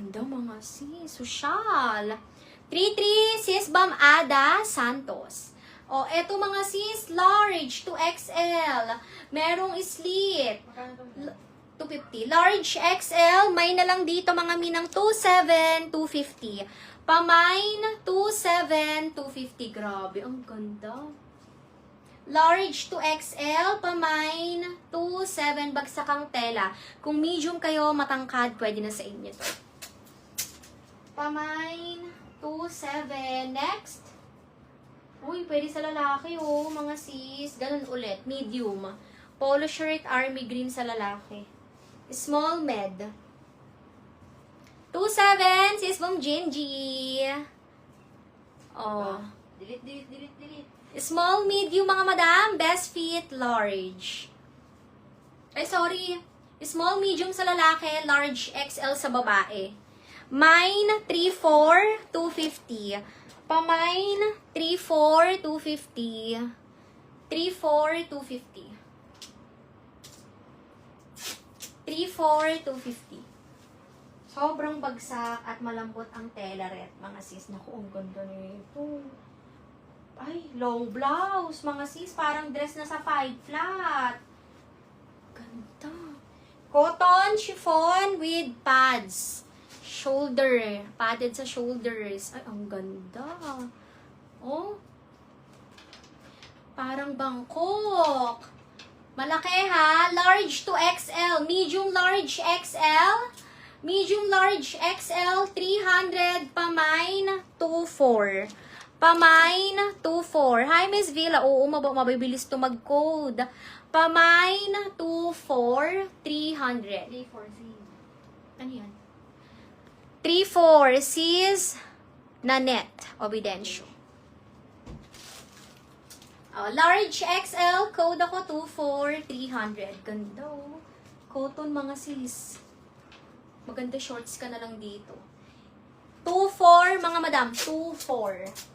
ganda mga sis. Social. 33, sis Bam Ada Santos. O, eto mga sis, large to XL. Merong slit. 250. Large XL, may na lang dito mga minang 27, 250. Pamine, 27, 250. Grabe, ang ganda. Large to XL, pamine, 27, bagsakang tela. Kung medium kayo, matangkad, pwede na sa inyo to. Pamine, 27. Next. Uy, pwede sa lalaki, oh, mga sis. Ganun ulit, medium. Polo shirt, army green sa lalaki. Small med. 27, sis Bong Gingy. Oh. Delete. Small, medium, mga madam. Best fit, large. Ay, sorry. Small, medium sa lalaki. Large, XL sa babae. Mine, 34, 250. Pamine, 34, 250. 34, 250. 34, 250. Sobrang bagsak at malambot ang tela ret, mga sis. Naku, ang ganda nito. Ay, long blouse, mga sis. Parang dress na sa 5 flat. Ganda. Cotton chiffon with pads. Shoulder. Padded sa shoulders. Ay, ang ganda. Oh. Parang Bangkok. Malaki ha. Large to XL. Medium large XL. Medium large XL. 300. Pamine. 24. Pamine, 24. Hi, Miss Villa. Oo, mabibilis to mag-code. Pamine, 24, 300. 3-4-C. Ano yan? 3-4, sis Nanette Obidencio. Oh, large XL, code ako 24, 300. Ganda, oh. Cotton, mga sis. Maganda shorts ka na lang dito. 2-4, mga madam. 2-4.